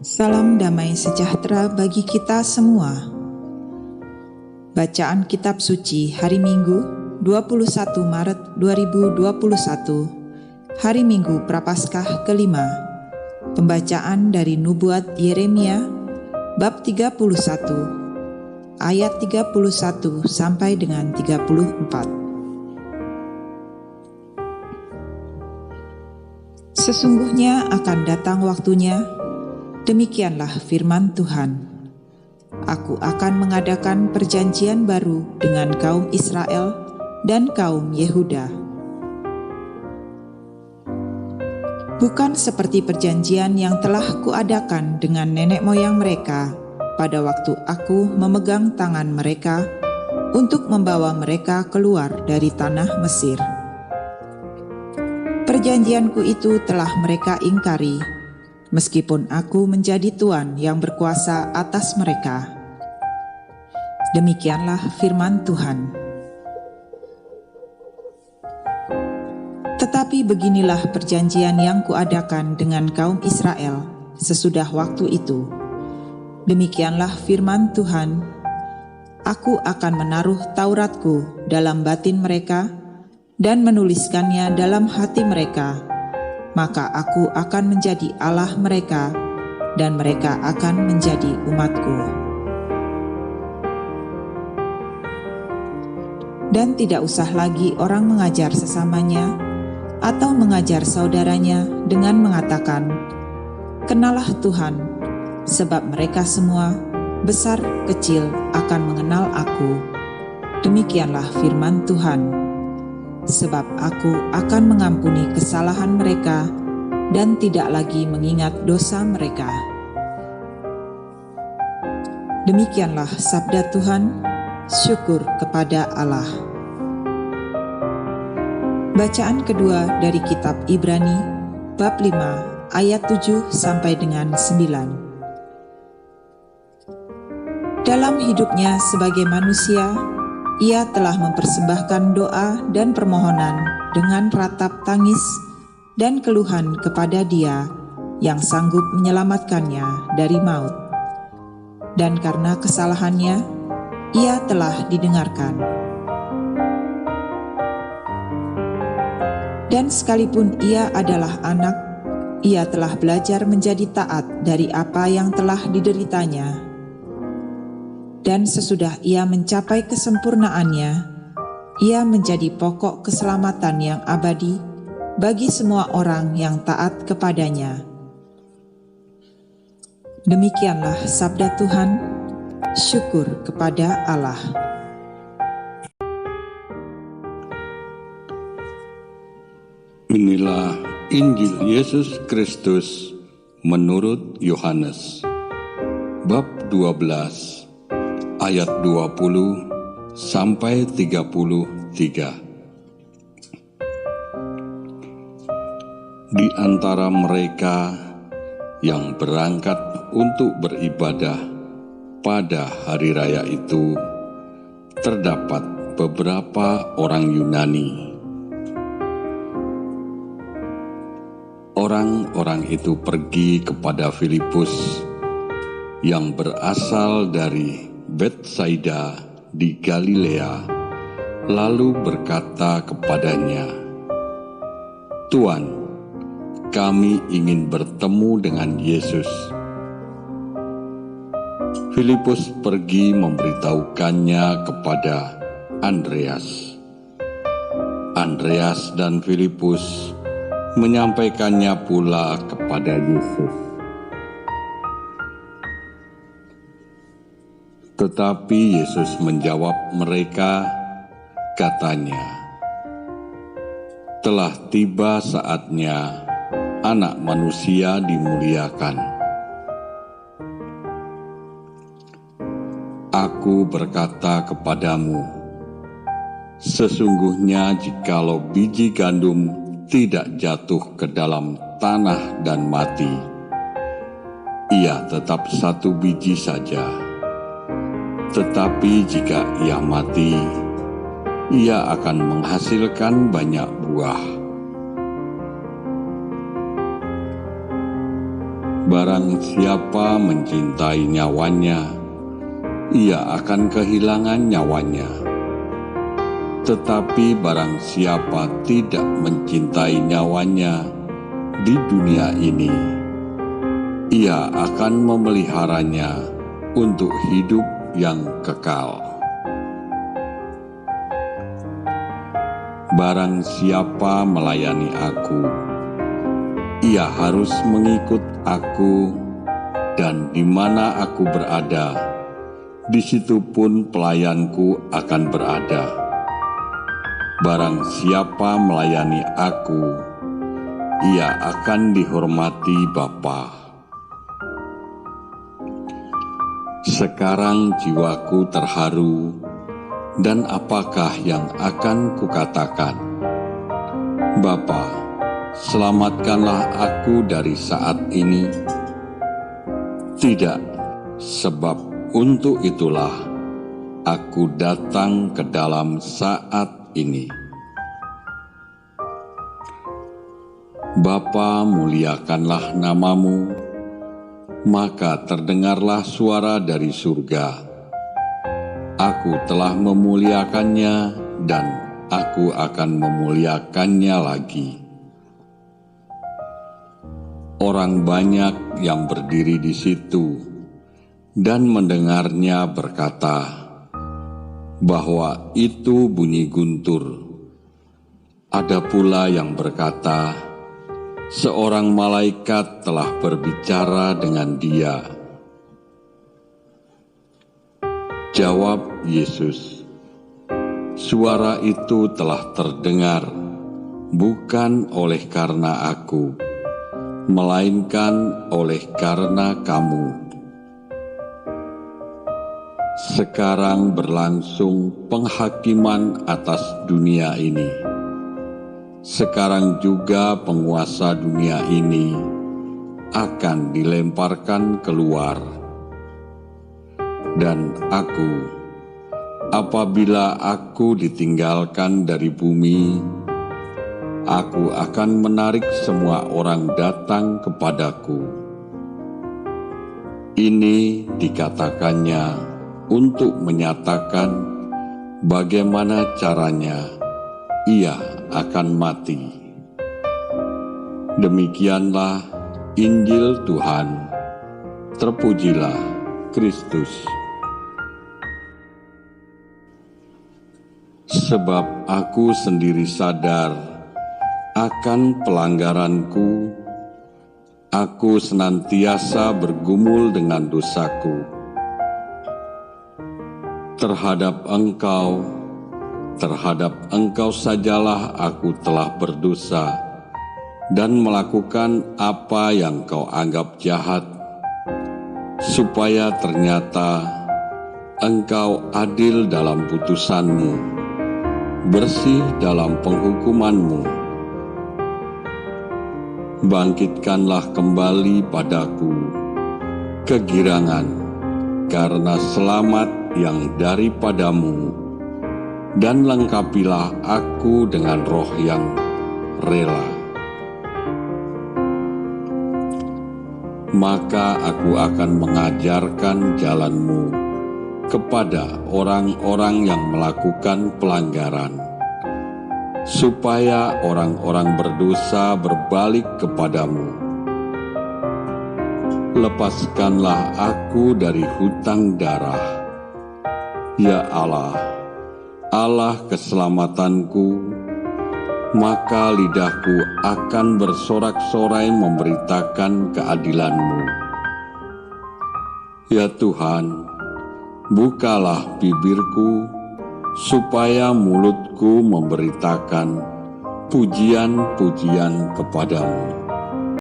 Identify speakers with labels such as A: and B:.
A: Salam damai sejahtera bagi kita semua. Bacaan Kitab Suci hari Minggu 21 Maret 2021, hari Minggu Prapaskah kelima. Pembacaan dari Nubuat Yeremia bab 31 ayat 31 sampai dengan 34. Sesungguhnya akan datang waktunya, demikianlah firman Tuhan. Aku akan mengadakan perjanjian baru dengan kaum Israel dan kaum Yehuda. Bukan seperti perjanjian yang telah kuadakan dengan nenek moyang mereka pada waktu aku memegang tangan mereka untuk membawa mereka keluar dari tanah Mesir. Perjanjianku itu telah mereka ingkari, meskipun aku menjadi Tuhan yang berkuasa atas mereka. Demikianlah firman Tuhan. Tetapi beginilah perjanjian yang kuadakan dengan kaum Israel sesudah waktu itu. Demikianlah firman Tuhan. Aku akan menaruh Tauratku dalam batin mereka dan menuliskannya dalam hati mereka. Maka aku akan menjadi Allah mereka, dan mereka akan menjadi umatku. Dan tidak usah lagi orang mengajar sesamanya, atau mengajar saudaranya dengan mengatakan, "Kenalah Tuhan," sebab mereka semua, besar kecil, akan mengenal aku. Demikianlah firman Tuhan. Sebab aku akan mengampuni kesalahan mereka dan tidak lagi mengingat dosa mereka. Demikianlah sabda Tuhan. Syukur kepada Allah. Bacaan kedua dari kitab Ibrani bab 5 ayat 7 sampai dengan 9. Dalam hidupnya sebagai manusia, ia telah mempersembahkan doa dan permohonan dengan ratap tangis dan keluhan kepada Dia yang sanggup menyelamatkannya dari maut. Dan karena kesalahannya, ia telah didengarkan. Dan sekalipun ia adalah anak, ia telah belajar menjadi taat dari apa yang telah dideritanya. Dan sesudah ia mencapai kesempurnaannya, ia menjadi pokok keselamatan yang abadi bagi semua orang yang taat kepadanya. Demikianlah sabda Tuhan. Syukur kepada Allah.
B: Inilah Injil Yesus Kristus menurut Yohanes, bab 12 ayat 20 sampai 33. Di antara mereka yang berangkat untuk beribadah pada hari raya itu, terdapat beberapa orang Yunani. Orang-orang itu pergi kepada Filipus yang berasal dari Betsaida di Galilea, lalu berkata kepadanya, "Tuan, kami ingin bertemu dengan Yesus." Filipus pergi memberitahukannya kepada Andreas. Andreas dan Filipus menyampaikannya pula kepada Yesus. Tetapi Yesus menjawab mereka, katanya, "Telah tiba saatnya Anak Manusia dimuliakan. Aku berkata kepadamu, sesungguhnya jikalau biji gandum tidak jatuh ke dalam tanah dan mati, ia tetap satu biji saja. Tetapi jika ia mati, ia akan menghasilkan banyak buah." Barang siapa mencintai nyawanya, ia akan kehilangan nyawanya. Tetapi barang siapa tidak mencintai nyawanya di dunia ini, ia akan memeliharanya untuk hidup yang kekal. Barang siapa melayani aku, ia harus mengikut aku, dan di mana aku berada, di situ pun pelayanku akan berada. Barang siapa melayani aku, ia akan dihormati Bapa. Sekarang jiwaku terharu, dan apakah yang akan kukatakan? Bapa, selamatkanlah aku dari saat ini. Tidak, sebab untuk itulah aku datang ke dalam saat ini. Bapa, muliakanlah namamu, maka terdengarlah suara dari surga. Aku telah memuliakannya, dan aku akan memuliakannya lagi. Orang banyak yang berdiri di situ dan mendengarnya berkata bahwa itu bunyi guntur. Ada pula yang berkata, seorang malaikat telah berbicara dengan dia. Jawab Yesus, suara itu telah terdengar bukan oleh karena aku, melainkan oleh karena kamu. Sekarang berlangsung penghakiman atas dunia ini. Sekarang juga penguasa dunia ini akan dilemparkan keluar. Dan aku, apabila aku ditinggalkan dari bumi, aku akan menarik semua orang datang kepadaku. Ini dikatakannya untuk menyatakan bagaimana caranya ia akan mati. Demikianlah Injil Tuhan. Terpujilah Kristus. Sebab aku sendiri sadar akan pelanggaranku, aku senantiasa bergumul dengan dosaku. Terhadap engkau sajalah aku telah berdosa dan melakukan apa yang kau anggap jahat, supaya ternyata engkau adil dalam putusanmu, bersih dalam penghukumanmu. Bangkitkanlah kembali padaku kegirangan karena selamat yang daripadamu, dan lengkapilah aku dengan roh yang rela. Maka aku akan mengajarkan jalanmu kepada orang-orang yang melakukan pelanggaran, supaya orang-orang berdosa berbalik kepadamu. Lepaskanlah aku dari hutang darah, ya Allah, Allah keselamatanku, maka lidahku akan bersorak-sorai memberitakan keadilan-Mu. Ya Tuhan, bukalah bibirku, supaya mulutku memberitakan pujian-pujian kepadamu.